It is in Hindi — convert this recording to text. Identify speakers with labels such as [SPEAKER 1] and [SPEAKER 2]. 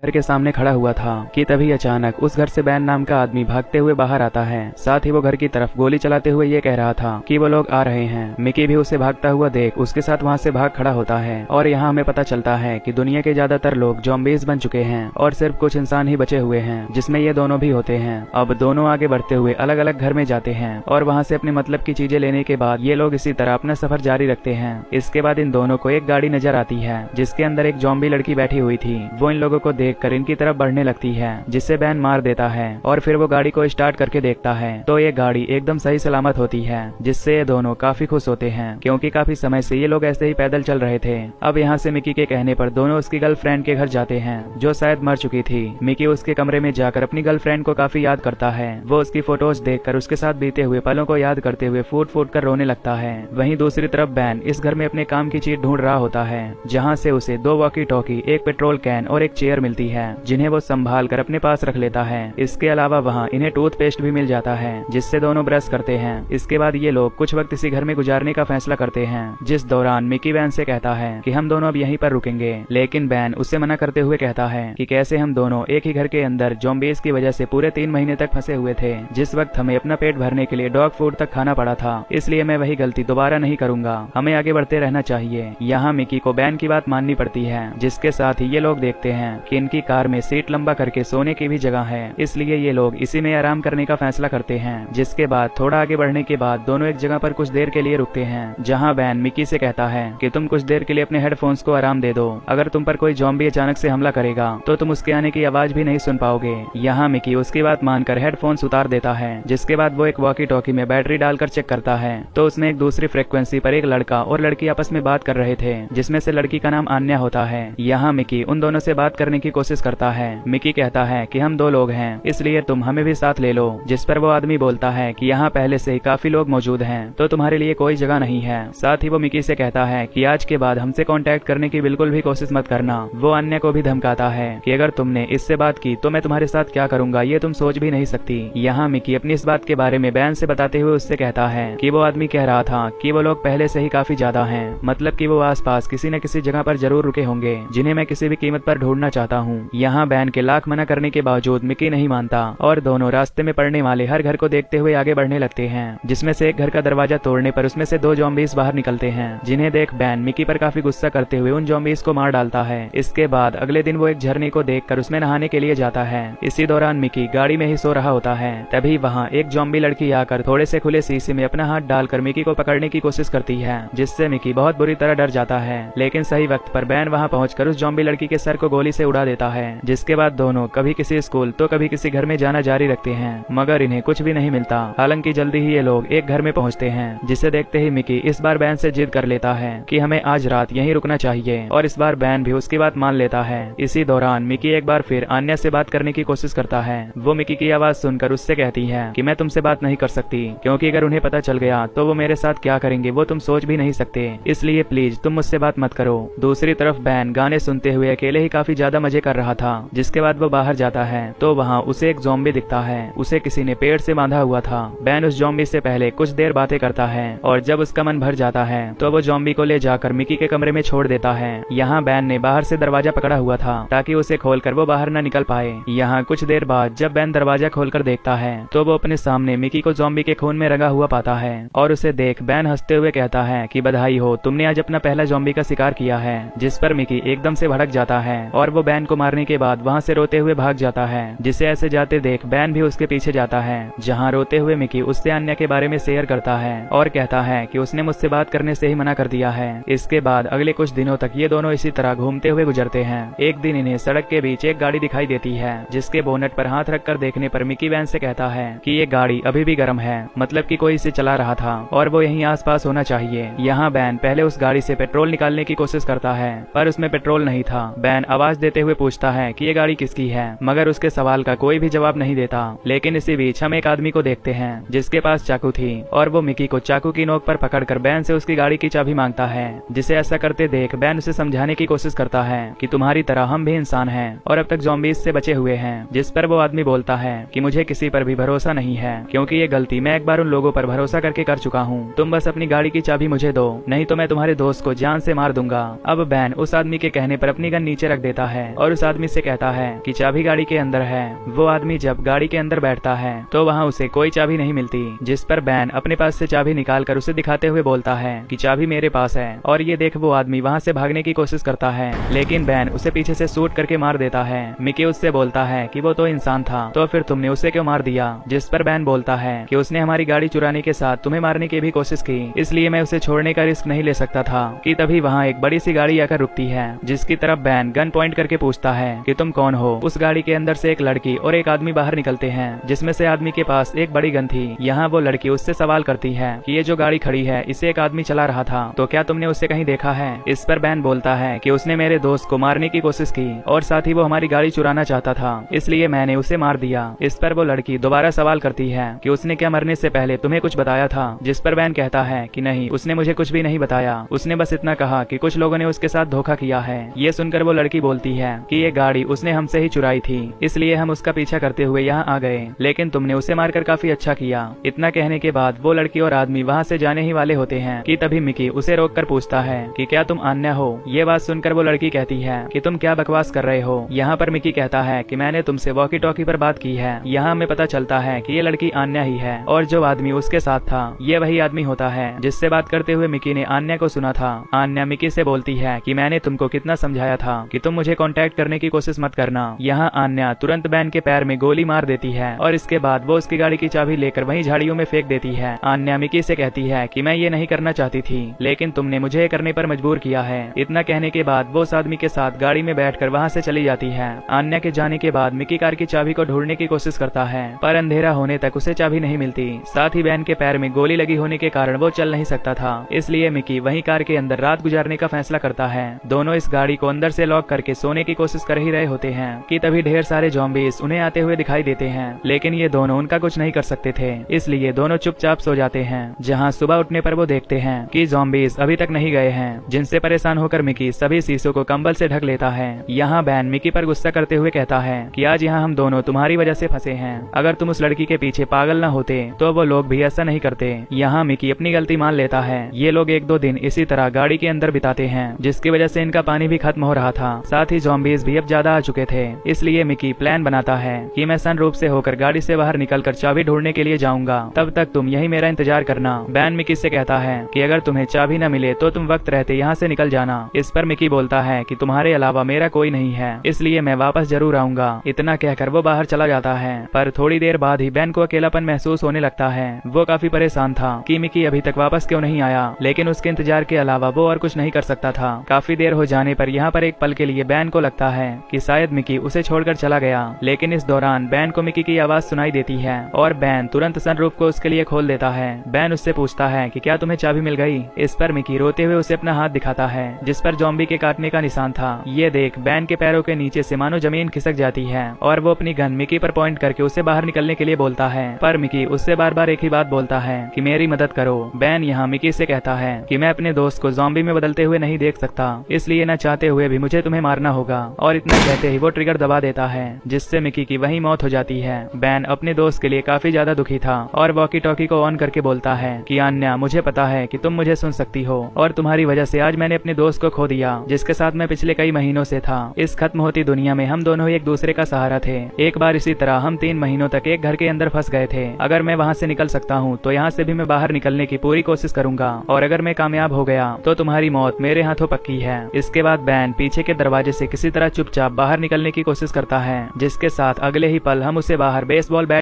[SPEAKER 1] घर के सामने खड़ा हुआ था कि तभी अचानक उस घर से बैन नाम का आदमी भागते हुए बाहर आता है। साथ ही वो घर की तरफ गोली चलाते हुए ये कह रहा था कि वो लोग आ रहे हैं। मिकी भी उसे भागता हुआ देख उसके साथ वहाँ से भाग खड़ा होता है और यहाँ हमें पता चलता है कि दुनिया के ज्यादातर लोग ज़ॉम्बीज़ बन चुके हैं और सिर्फ कुछ इंसान ही बचे हुए हैं, जिसमें ये दोनों भी होते हैं। अब दोनों आगे बढ़ते हुए अलग अलग घर में जाते हैं और वहाँ से अपने मतलब की चीजें लेने के बाद ये लोग इसी तरह अपना सफर जारी रखते हैं। इसके बाद इन दोनों को एक गाड़ी नजर आती है जिसके अंदर एक ज़ॉम्बी लड़की बैठी हुई थी। वो इन लोगों को देखकर इनकी तरफ बढ़ने लगती है, जिससे बैन मार देता है और फिर वो गाड़ी को स्टार्ट करके देखता है तो ये गाड़ी एकदम सही सलामत होती है, जिससे ये दोनों काफी खुश होते हैं क्योंकि काफी समय से ये लोग ऐसे ही पैदल चल रहे थे। अब यहाँ से मिकी के कहने पर दोनों उसकी गर्लफ्रेंड के घर जाते हैं जो शायद मर चुकी थी। मिकी उसके कमरे में जाकर अपनी गर्लफ्रेंड को काफी याद करता है। वो उसकी फोटोज देखकर उसके साथ बीते हुए पलों को याद करते हुए फूट फूट कर रोने लगता है। वहीं दूसरी तरफ बैन इस घर में अपने काम की चीज ढूंढ रहा होता है, जहाँ से उसे 2 वॉकी टॉकी, एक पेट्रोल कैन और एक चेयर मिलती है, जिन्हें वो संभाल कर अपने पास रख लेता है। इसके अलावा वहाँ इन्हें टूथपेस्ट भी मिल जाता है जिससे दोनों ब्रश करते हैं। इसके बाद ये लोग कुछ वक्त इसी घर में गुजारने का फैसला करते हैं, जिस दौरान मिकी बैन से कहता है कि हम दोनों अब यहीं पर रुकेंगे, लेकिन बैन उससे मना करते हुए कहता है कि कैसे हम दोनों एक ही घर के अंदर ज़ॉम्बीज़ की वजह से पूरे 3 महीने तक फंसे हुए थे, जिस वक्त हमें अपना पेट भरने के लिए डॉग फूड तक खाना पड़ा था। इसलिए मैं वही गलती दोबारा नहीं करूंगा, हमें आगे बढ़ते रहना चाहिए। यहाँ मिकी को बैन की बात माननी पड़ती है, जिसके साथ ही ये लोग देखते हैं कि इनकी कार में सीट लंबा करके सोने की भी जगह है, इसलिए ये लोग इसी में आराम करने का फैसला करते हैं। जिसके बाद थोड़ा आगे बढ़ने के बाद दोनों एक जगह पर कुछ देर के लिए रुकते हैं, जहाँ बैन मिकी से कहता है कि तुम कुछ देर के लिए अपने हेडफोन्स को आराम दे दो, अगर तुम पर कोई ज़ॉम्बी अचानक से हमला करेगा तो तुम उसके आने की आवाज भी नहीं सुन पाओगे। यहाँ मिकी उसकी बात मानकर हेडफोन्स उतार देता है। जिसके बाद वो एक वॉकी टॉकी में बैटरी डालकर चेक करता है तो उसमें एक दूसरी फ्रिक्वेंसी पर एक लड़का और लड़की आपस में बात कर रहे थे, जिसमें से लड़की का नाम आन्या होता है। यहाँ मिकी उन दोनों से बात करने की कोशिश करता है। मिकी कहता है कि हम 2 लोग हैं, इसलिए तुम हमें भी साथ ले लो। जिस पर वो आदमी बोलता है कि यहाँ पहले से ही काफी लोग मौजूद हैं, तो तुम्हारे लिए कोई जगह नहीं है। साथ ही वो मिकी से कहता है कि आज के बाद हमसे कांटेक्ट करने की बिल्कुल भी कोशिश मत करना। वो अन्य को भी धमकाता है कि अगर तुमने इससे बात की तो मैं तुम्हारे साथ क्या करूंगा ये तुम सोच भी नहीं सकती। यहाँ मिकी अपनी इस बात के बारे में बैन से बताते हुए उससे कहता है कि वो आदमी कह रहा था कि वो लोग पहले से ही काफी ज्यादा हैं, मतलब कि वो आसपास किसी न किसी जगह पर जरूर रुके होंगे, जिन्हें मैं किसी भी कीमत पर ढूंढना चाहता हूँ। यहाँ बैन के लाख मना करने के बावजूद मिकी नहीं मानता और दोनों रास्ते में पड़ने वाले हर घर को देखते हुए आगे बढ़ने लगते हैं, जिसमें से एक घर का दरवाजा तोड़ने पर उसमें से 2 ज़ॉम्बीज़ बाहर निकलते हैं, जिन्हें देख बैन मिकी पर काफी गुस्सा करते हुए उन ज़ॉम्बीज़ को मार डालता है। इसके बाद अगले दिन वो एक झरने को देखकर उसमें नहाने के लिए जाता है। इसी दौरान मिकी गाड़ी में ही सो रहा होता है। तभी वहाँ एक ज़ॉम्बी लड़की आकर थोड़े से खुले शीशे में अपना हाथ डालकर मिकी को पकड़ने की कोशिश करती है, जिससे मिकी बहुत बुरी तरह डर जाता है। लेकिन सही वक्त पर बैन वहाँ पहुंचकर उस ज़ॉम्बी लड़की के सर को गोली से उड़ा देता है। जिसके बाद दोनों कभी किसी स्कूल तो कभी किसी घर में जाना जारी रखते हैं, मगर इन्हें कुछ भी नहीं मिलता। हालांकि जल्दी ही ये लोग एक घर में पहुंचते हैं, जिसे देखते ही मिकी इस बार बैन से जिद कर लेता है कि हमें आज रात यहीं रुकना चाहिए, और इस बार बैन भी उसकी बात मान लेता है। इसी दौरान मिकी एक बार फिर आन्या से बात करने की कोशिश करता है। वो मिकी की आवाज सुनकर उससे कहती है कि मैं तुमसे बात नहीं कर सकती, क्योंकि अगर उन्हें पता चल गया तो वो मेरे साथ क्या करेंगे वो तुम सोच भी नहीं सकते, इसलिए प्लीज तुम मुझसे बात मत करो। दूसरी तरफ बैन गाने सुनते हुए अकेले ही काफी ज्यादा मजे कर रहा था। जिसके बाद वो बाहर जाता है तो वहाँ उसे एक ज़ॉम्बी दिखता है। उसे किसी ने पेड़ से बांधा हुआ था। बैन उस ज़ॉम्बी से पहले कुछ देर बातें करता है और जब उसका मन भर जाता है तो वो ज़ॉम्बी को ले जाकर मिकी के कमरे में छोड़ देता है। यहाँ बैन ने बाहर से दरवाजा पकड़ा हुआ था ताकि उसे खोलकर वो बाहर न निकल पाए। यहाँ कुछ देर बाद जब बैन दरवाजा खोलकर देखता है तो वो अपने सामने मिकी को ज़ॉम्बी के खून में रंगा हुआ पाता है, और उसे देख बैन हंसते हुए कहता है कि बधाई हो, तुमने आज अपना पहला ज़ॉम्बी का शिकार किया है। जिस पर मिकी एकदम से भड़क जाता है और वो बैन को मारने के बाद वहाँ से रोते हुए भाग जाता है। जिसे ऐसे जाते देख बैन भी उसके पीछे जाता है, जहाँ रोते हुए मिकी उससे अन्य के बारे में शेयर करता है और कहता है कि उसने मुझसे बात करने से ही मना कर दिया है। इसके बाद अगले कुछ दिनों तक ये दोनों इसी तरह घूमते हुए गुजरते हैं। एक दिन इन्हें सड़क के बीच एक गाड़ी दिखाई देती है, जिसके बोनट पर हाथ रखकर देखने पर मिकी बैन से कहता है कि ये गाड़ी अभी भी गर्म है, मतलब कि कोई इसे चला रहा था और वो यहीं आसपास होना चाहिए। यहाँ बैन पहले उस गाड़ी से पेट्रोल निकालने की कोशिश करता है, पर उसमें पेट्रोल नहीं था। बैन आवाज देते हुए पूछता है कि ये गाड़ी किसकी है, मगर उसके सवाल का कोई भी जवाब नहीं देता। लेकिन इसी बीच हम एक आदमी को देखते हैं जिसके पास चाकू थी, और वो मिकी को चाकू की नोक पर पकड़कर बैन से उसकी गाड़ी की चाबी मांगता है। जिसे ऐसा करते देख बैन उसे समझाने की कोशिश करता है कि तुम्हारी तरह हम भी इंसान हैं और अब तक ज़ॉम्बीज़ से बचे हुए हैं। जिस पर वो आदमी बोलता है कि मुझे किसी पर भी भरोसा नहीं है, क्योंकि ये गलती मैं एक बार उन लोगों पर भरोसा करके कर चुका हूँ। तुम बस अपनी गाड़ी की चाबी मुझे दो, नहीं तो मैं तुम्हारे दोस्त को जान से मार दूंगा। अब बैन उस आदमी के कहने पर अपनी गन नीचे रख देता है और और उस आदमी से कहता है कि चाबी गाड़ी के अंदर है। वो आदमी जब गाड़ी के अंदर बैठता है तो वहाँ उसे कोई चाबी नहीं मिलती, जिस पर बैन अपने पास से चाबी निकालकर उसे दिखाते हुए बोलता है कि चाबी मेरे पास है। और ये देख वो आदमी वहाँ से भागने की कोशिश करता है, लेकिन बैन उसे पीछे से शूट करके मार देता है। मिकी उससे बोलता है कि वो तो इंसान था, तो फिर तुमने उसे क्यों मार दिया? जिस पर बैन बोलता है कि उसने हमारी गाड़ी चुराने के साथ तुम्हें मारने की भी कोशिश की, इसलिए मैं उसे छोड़ने का रिस्क नहीं ले सकता था। कि तभी वहाँ एक बड़ी सी गाड़ी आकर रुकती है, जिसकी तरफ बैन गन पॉइंट करके पूछता है कि तुम कौन हो? उस गाड़ी के अंदर से एक लड़की और एक आदमी बाहर निकलते हैं, जिसमें से आदमी के पास एक बड़ी गन थी। यहाँ वो लड़की उससे सवाल करती है कि ये जो गाड़ी खड़ी है इसे एक आदमी चला रहा था, तो क्या तुमने उसे कहीं देखा है? इस पर बैन बोलता है कि उसने मेरे दोस्त को मारने की कोशिश की और साथ ही वो हमारी गाड़ी चुराना चाहता था, इसलिए मैंने उसे मार दिया। इस पर वो लड़की दोबारा सवाल करती है कि उसने क्या मरने से पहले तुम्हें कुछ बताया था? जिस पर बैन कहता है कि नहीं, उसने मुझे कुछ भी नहीं बताया, उसने बस इतना कहा कि कुछ लोगों ने उसके साथ धोखा किया है। ये सुनकर वो लड़की बोलती है कि ये गाड़ी उसने हमसे ही चुराई थी, इसलिए हम उसका पीछा करते हुए यहाँ आ गए, लेकिन तुमने उसे मारकर काफी अच्छा किया। इतना कहने के बाद वो लड़की और आदमी वहाँ से जाने ही वाले होते हैं कि तभी मिकी उसे रोककर पूछता है कि क्या तुम आन्या हो? ये बात सुनकर वो लड़की कहती है कि तुम क्या बकवास कर रहे हो? यहाँ पर मिकी कहता है कि मैंने तुमसे वॉकी टॉकी पर बात की है। यहाँ हमें पता चलता है कि ये लड़की आन्या ही है और जो आदमी उसके साथ था ये वही आदमी होता है जिससे बात करते हुए मिकी ने आन्या को सुना था। आन्या मिकी से बोलती है कि मैंने तुमको कितना समझाया था कि तुम मुझे कांटेक्ट करने की कोशिश मत करना। यहाँ आन्या तुरंत बैन के पैर में गोली मार देती है और इसके बाद वो उसकी गाड़ी की चाबी लेकर वहीं झाड़ियों में फेंक देती है। आन्या मिकी से कहती है कि मैं ये नहीं करना चाहती थी, लेकिन तुमने मुझे ये करने पर मजबूर किया है। इतना कहने के बाद वो उस आदमी के साथ गाड़ी में बैठकर वहाँ से चली जाती है। आन्या के जाने के बाद मिकी कार की चाबी को ढूंढने की कोशिश करता है, पर अंधेरा होने तक उसे चाबी नहीं मिलती। साथ ही बैन के पैर में गोली लगी होने के कारण वो चल नहीं सकता था, इसलिए मिकी वहीं कार के अंदर रात गुजारने का फैसला करता है। दोनों इस गाड़ी को अंदर से लॉक करके सोने की कोशिश कर ही रहे होते हैं कि तभी ढेर सारे ज़ॉम्बीज़ उन्हें आते हुए दिखाई देते हैं, लेकिन ये दोनों उनका कुछ नहीं कर सकते थे, इसलिए दोनों चुपचाप सो जाते हैं। जहाँ सुबह उठने पर वो देखते हैं कि ज़ॉम्बीज़ अभी तक नहीं गए हैं, जिनसे परेशान होकर मिकी सभी शीशों को कंबल से ढक लेता है। यहाँ बैन मिकी पर गुस्सा करते हुए कहता है कि आज यहाँ हम दोनों तुम्हारी वजह से फंसे हैं। अगर तुम उस लड़की के पीछे पागल न होते तो वो लोग भी ऐसा नहीं करते। यहाँ मिकी अपनी गलती मान लेता है। ये लोग 1-2 दिन इसी तरह गाड़ी के अंदर बिताते हैं, जिसकी वजह से इनका पानी भी खत्म हो रहा था। साथ ही ज़ॉम्बीज़ भी अब ज्यादा आ चुके थे, इसलिए मिकी प्लान बनाता है कि मैं सनरूफ से होकर गाड़ी से बाहर निकलकर चाबी ढूंढने के लिए जाऊंगा, तब तक तुम यही मेरा इंतजार करना। बैन मिकी से कहता है कि अगर तुम्हें चाबी न मिले तो तुम वक्त रहते यहाँ से निकल जाना। इस पर मिकी बोलता है कि तुम्हारे अलावा मेरा कोई नहीं है, इसलिए मैं वापस जरूर आऊंगा। इतना कहकर वो बाहर चला जाता है, पर थोड़ी देर बाद ही बैन को अकेलापन महसूस होने लगता है। वो काफी परेशान था कि मिकी अभी तक वापस क्यों नहीं आया, लेकिन उसके इंतजार के अलावा वो और कुछ नहीं कर सकता था। काफी देर हो जाने पर यहाँ पर एक पल के लिए बैन को लगता है कि शायद मिकी उसे छोड़कर चला गया, लेकिन इस दौरान बैन को मिकी की आवाज सुनाई देती है और बैन तुरंत सनरूफ को उसके लिए खोल देता है। बैन उससे पूछता है कि क्या तुम्हें चाबी मिल गई? इस पर मिकी रोते हुए उसे अपना हाथ दिखाता है, जिस पर ज़ॉम्बी के काटने का निशान था। ये देख बैन के पैरों के नीचे से मानो जमीन खिसक जाती है और वो अपनी गन मिकी पर पॉइंट करके उसे बाहर निकलने के लिए बोलता है, पर मिकी उससे बार बार एक ही बात बोलता है कि मेरी मदद करो। बैन यहाँ मिकी से कहता है कि मैं अपने दोस्त को ज़ॉम्बी में बदलते हुए नहीं देख सकता, इसलिए न चाहते हुए भी मुझे तुम्हें मारना होगा। और इतना कहते ही वो ट्रिगर दबा देता है, जिससे मिकी की वही मौत हो जाती है। बैन अपने दोस्त के लिए काफी ज्यादा दुखी था और वॉकी टॉकी को ऑन करके बोलता है कि आन्या, मुझे पता है कि तुम मुझे सुन सकती हो और तुम्हारी वजह से आज मैंने अपने दोस्त को खो दिया, जिसके साथ मैं पिछले कई महीनों से था। इस खत्म होती दुनिया में हम दोनों एक दूसरे का सहारा थे। एक बार इसी तरह हम 3 महीनों तक एक घर के अंदर फंस गए थे। अगर मैं वहाँ से निकल सकता हूँ तो यहाँ से भी मैं बाहर निकलने की पूरी कोशिश करूंगा, और अगर मैं कामयाब हो गया तो तुम्हारी मौत मेरे हाथों पक्की है। इसके बाद बैन पीछे के दरवाजे से किसी तरह चुपचाप बाहर निकलने की कोशिश करता है, जिसके साथ अगले ही पल हम उसे बाहर बेसबॉल बैट